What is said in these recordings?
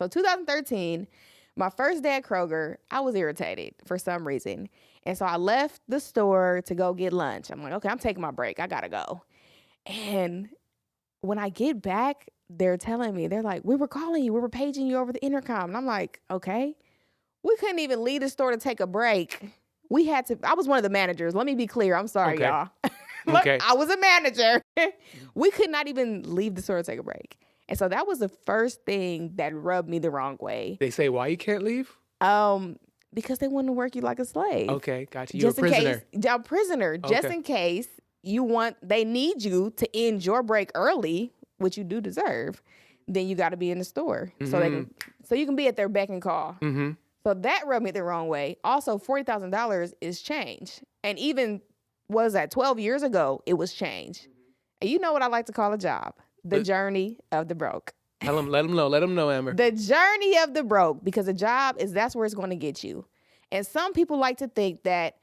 So 2013, my first day at Kroger, I was irritated for some reason. And so I left the store to go get lunch. I'm like, okay, I'm taking my break. I got to go. And when I get back, they're telling me, they're like, we were calling you. We were paging you over the intercom. And I'm like, okay. We couldn't even leave the store to take a break. I was one of the managers. Let me be clear. I'm sorry, y'all. Look, Okay. I was a manager. We could not even leave the store to take a break. And so that was the first thing that rubbed me the wrong way. They say why you can't leave? Because they want to work you like a slave. Okay, gotcha. You're a prisoner. I'm a prisoner. Just in case they need you to end your break early, which you do deserve, then you got to be in the store. Mm-hmm. So you can be at their beck and call. Mm-hmm. So that rubbed me the wrong way. Also, $40,000 is change. And even, 12 years ago, it was change. And you know what I like to call a job? The journey of the broke. Let them know, Amber. The journey of the broke, because a job that's where it's going to get you. And some people like to think that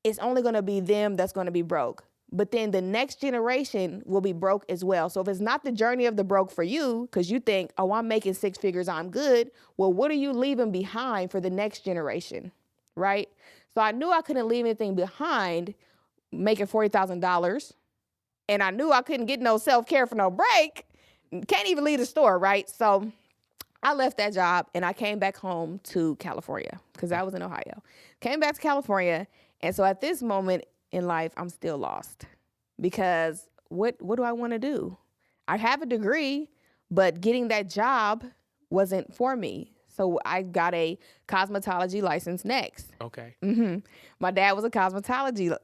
it's only going to be them that's going to be broke. But then the next generation will be broke as well. So if it's not the journey of the broke for you, because you think, oh, I'm making 6 figures, I'm good. Well, what are you leaving behind for the next generation, right? So I knew I couldn't leave anything behind making $40,000. And I knew I couldn't get no self-care for no break. Can't even leave the store, right? So I left that job and I came back home to California because I was in Ohio. Came back to California. And so at this moment in life, I'm still lost because what do I want to do? I have a degree, but getting that job wasn't for me. So I got a cosmetology license next. Okay. Mm-hmm. My dad was a cosmetologist.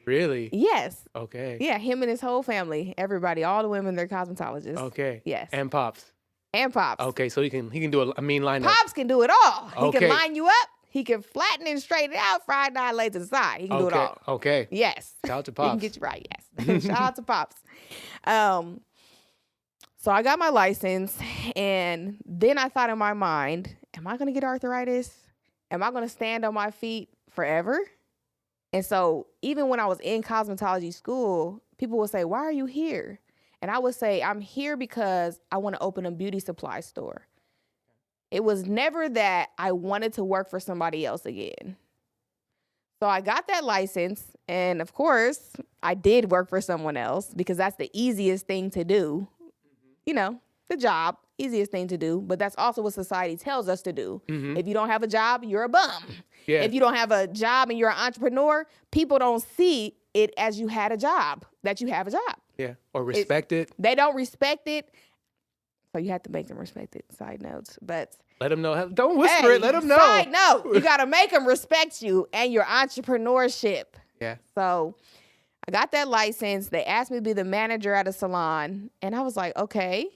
Really? Yes. Okay. Yeah, him and his whole family, everybody, all the women, they're cosmetologists. Okay. Yes. And Pops. And Pops. Okay, so he can do a mean lineup. Pops can do it all. He Okay. can line you up. He can flatten and straighten it out, fried down, lay to the side. He can do it all. Okay. Yes. Shout out to He Pops. can get you right, yes. Shout out to Pops. So I got my license, and then I thought in my mind, am I going to get arthritis? Am I going to stand on my feet forever? And so even when I was in cosmetology school, people would say, why are you here? And I would say, I'm here because I want to open a beauty supply store. It was never that I wanted to work for somebody else again. So I got that license, and of course, I did work for someone else because that's the easiest thing to do. You know, the job, easiest thing to do, but that's also what society tells us to do. Mm-hmm. If you don't have a job, you're a bum. Yeah. If you don't have a job and you're an entrepreneur, people don't see it as you had a job, that you have a job. Yeah. Or respect it. They don't respect it. So you have to make them respect it. Side notes, but Let them know. Don't whisper it. Let them know. Side note, you got to make them respect you and your entrepreneurship. Yeah. So I got that license. They asked me to be the manager at a salon. And I was like, okay,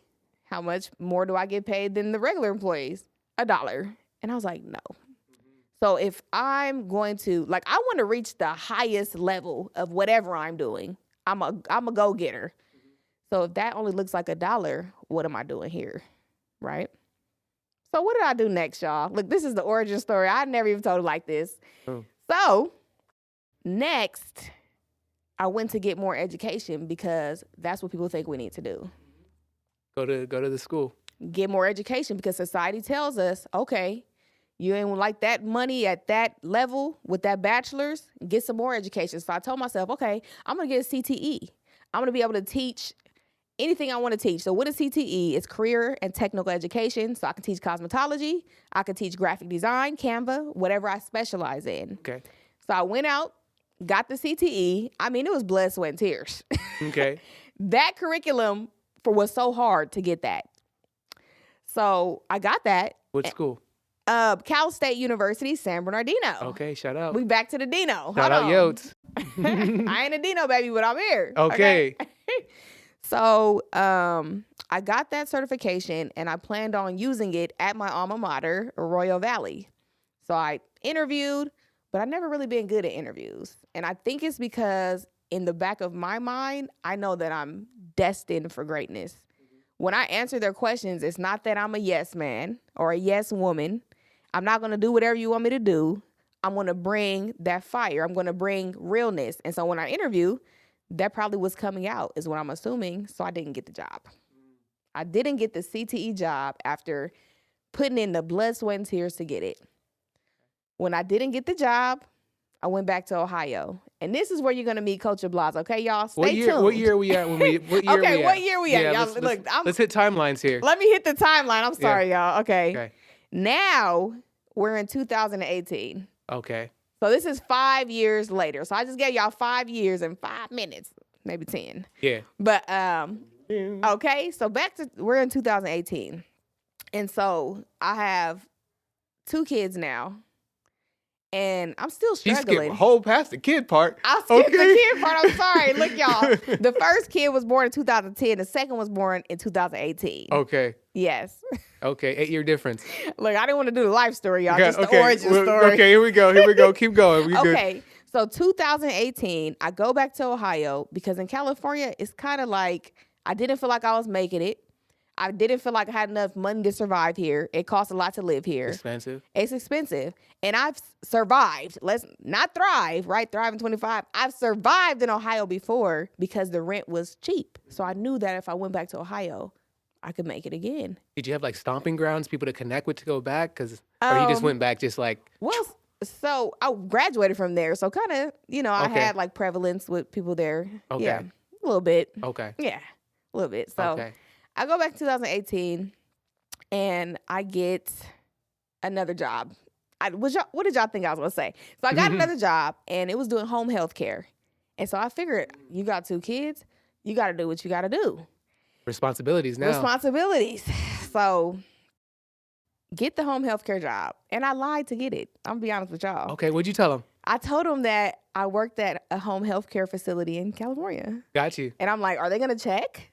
how much more do I get paid than the regular employees? $1. And I was like, no. So if I'm going to, I want to reach the highest level of whatever I'm doing. I'm a go-getter. So if that only looks like $1, what am I doing here? Right? So what did I do next, y'all? Look, this is the origin story. I never even told it like this. Oh. So next, I went to get more education because that's what people think we need to do. Go to the school. Get more education because society tells us, okay, you ain't like that money at that level with that bachelor's, get some more education. So I told myself, okay, I'm going to get a CTE. I'm going to be able to teach anything I want to teach. So what is CTE? It's career and technical education. So I can teach cosmetology. I can teach graphic design, Canva, whatever I specialize in. Okay. So I went out, got the CTE. I mean, it was blood, sweat, and tears. Okay. That curriculum was so hard to get that. So I got that. What school? Cal State University, San Bernardino. Okay, shout out. We back to the Dino. Shout out Yotes. I ain't a Dino, baby, but I'm here. Okay. So I got that certification, and I planned on using it at my alma mater, Royal Valley. So I interviewed, but I've never really been good at interviews. And I think it's because in the back of my mind, I know that I'm destined for greatness. When I answer their questions, it's not that I'm a yes man or a yes woman. I'm not going to do whatever you want me to do. I'm going to bring that fire. I'm going to bring realness. And so when I interview, that probably was coming out is what I'm assuming. So I didn't get the job. I didn't get the CTE job after putting in the blood, sweat, and tears to get it. When I didn't get the job, I went back to Ohio. And this is where you're going to meet Coach Blas, okay, y'all? Stay tuned. What year are we at when we, what year okay, are we what at? year we at, y'all? Let's hit timelines here. Let me hit the timeline. I'm sorry, y'all. Okay. Now, we're in 2018. Okay. So this is 5 years later. So I just gave y'all 5 years and 5 minutes, maybe 10. Yeah. But, okay, so we're in 2018. And so I have 2 kids now. And I'm still struggling. You skipped a whole past the kid part. I skipped the kid part. I'm sorry. Look, y'all. The first kid was born in 2010. The second was born in 2018. Okay. Yes. Okay. 8-year difference. Look, I didn't want to do the life story, y'all. Okay, Just the origin story. Okay, here we go. Keep going. We okay. Good. So 2018, I go back to Ohio because in California, it's kind of like I didn't feel like I was making it. I didn't feel like I had enough money to survive here. It costs a lot to live here. Expensive. It's expensive. And I've survived. Let's not thrive, right? Thrive in 25. I've survived in Ohio before because the rent was cheap. So I knew that if I went back to Ohio, I could make it again. Did you have like stomping grounds, people to connect with to go back? Or you just went back just like... Well, so I graduated from there. So kind of, I had like prevalence with people there. Okay. Yeah, a little bit. Okay. Yeah, a little bit. So I go back to 2018 and I get another job. What did y'all think I was going to say? So I got another job and it was doing home health care. And so I figured, you got 2 kids, you got to do what you got to do. Responsibilities now. Responsibilities. So get the home health care job. And I lied to get it. I'm going to be honest with y'all. Okay, what'd you tell them? I told them that I worked at a home health care facility in California. Got you. And I'm like, are they going to check?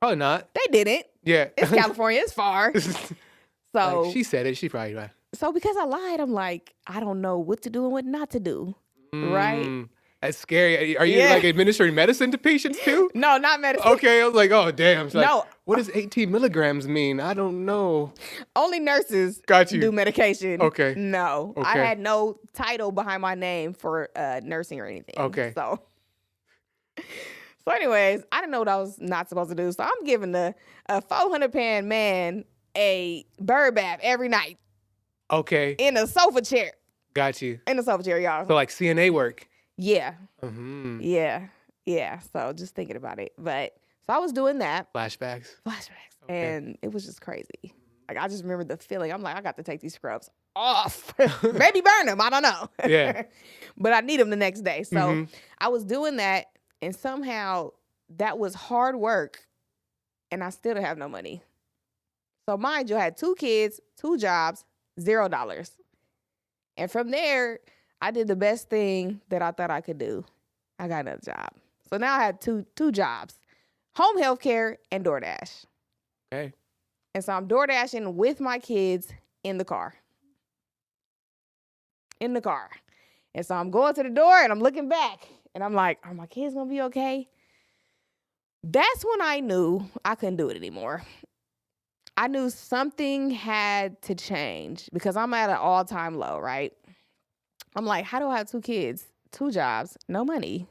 Probably not. They didn't. Yeah. It's California. It's far. So like she said it. She probably right. So because I lied, I'm like, I don't know what to do and what not to do. Right? That's scary. Are you like administering medicine to patients too? No, not medicine. Okay. I was like, oh, damn. Like, no. What does 18 milligrams mean? I don't know. Only nurses do medication. Okay. No. Okay. I had no title behind my name for nursing or anything. Okay. So anyways, I didn't know what I was not supposed to do. So I'm giving a 400-pound man a bird bath every night. Okay. In a sofa chair. Got you. In a sofa chair, y'all. So like CNA work. Yeah. Mm-hmm. Yeah. So just thinking about it. But so I was doing that. Flashbacks. Okay. And it was just crazy. Like I just remember the feeling. I'm like, I got to take these scrubs off. Maybe burn them. I don't know. Yeah. But I need them the next day. So I was doing that. And somehow that was hard work. And I still didn't have no money. So mind you, I had 2 kids, 2 jobs, $0. And from there, I did the best thing that I thought I could do. I got another job. So now I have two jobs, home health care and DoorDash. Okay. And so I'm DoorDashing with my kids in the car. And so I'm going to the door and I'm looking back and I'm like, are my kids going to be okay? That's when I knew I couldn't do it anymore. I knew something had to change because I'm at an all-time low, right? I'm like, how do I have 2 kids, 2 jobs, no money?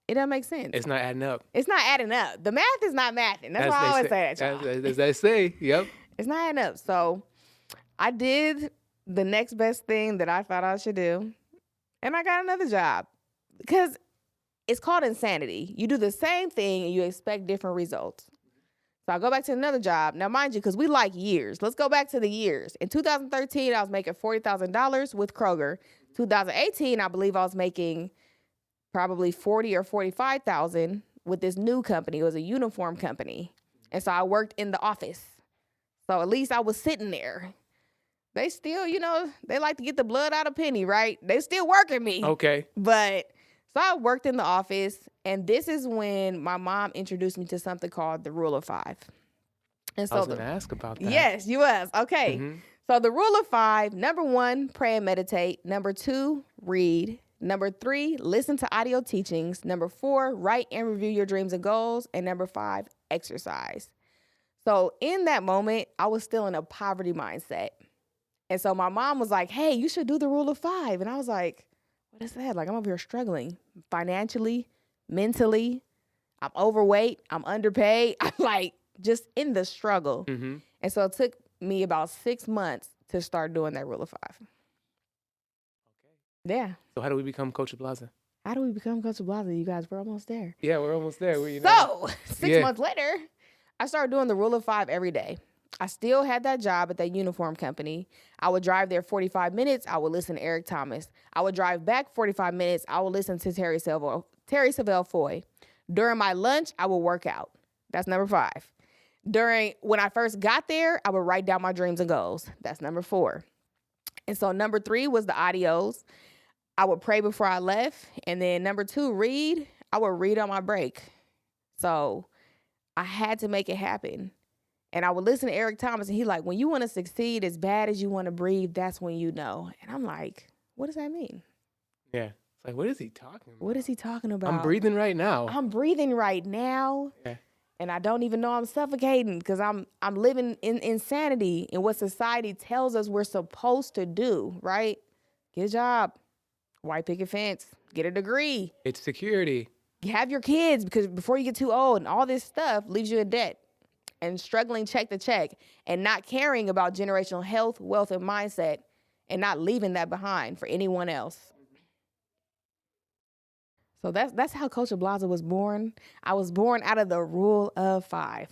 It doesn't make sense. It's not adding up. It's not adding up. The math is not mathing. That's why I always say that, y'all. As they say, yep. It's not adding up. So I did the next best thing that I thought I should do, and I got another job because it's called insanity. You do the same thing and you expect different results. So I go back to another job. Now, mind you, because we like years. Let's go back to the years. In 2013, I was making $40,000 with Kroger. 2018, I believe I was making probably $40,000 or $45,000 with this new company. It was a uniform company. And so I worked in the office. So at least I was sitting there. They still, they like to get the blood out of Penny, right? They still working me. Okay. But so I worked in the office, and this is when my mom introduced me to something called the Rule of 5. And so I was going to ask about that. Yes, you was. Okay. So the Rule of 5, number 1, pray and meditate. Number 2, read. Number 3, listen to audio teachings. Number 4, write and review your dreams and goals. And number 5, exercise. So in that moment, I was still in a poverty mindset. And so my mom was like, hey, you should do the Rule of 5. And I was like, what is that? Like, I'm over here struggling financially, mentally. I'm overweight. I'm underpaid. I'm like, just in the struggle. Mm-hmm. And so it took me about 6 months to start doing that rule of 5. Okay. Yeah. So how do we become Coach Blaza? How do we become Coach Blaza? You guys, we're almost there. Yeah, we're almost there. So 6 months later, I started doing the rule of 5 every day. I still had that job at that uniform company. I would drive there 45 minutes. I would listen to Eric Thomas. I would drive back 45 minutes. I would listen to Terry Savelle Foy. During my lunch, I would work out. That's number 5. When I first got there, I would write down my dreams and goals. That's number 4. And so number 3 was the audios. I would pray before I left. And then number 2, read. I would read on my break. So I had to make it happen. And I would listen to Eric Thomas, and he's like, when you want to succeed as bad as you want to breathe, that's when you know. And I'm like, what does that mean? Yeah. It's like, what is he talking about? What is he talking about? I'm breathing right now. I'm breathing right now. Yeah. And I don't even know I'm suffocating because I'm living in insanity in what society tells us we're supposed to do, right? Get a job, white picket fence, get a degree. It's security. Have your kids because before you get too old, and all this stuff leaves you in debt and struggling check to check and not caring about generational health, wealth, and mindset and not leaving that behind for anyone else. So that's how Coach Blaza was born. I was born out of the rule of 5.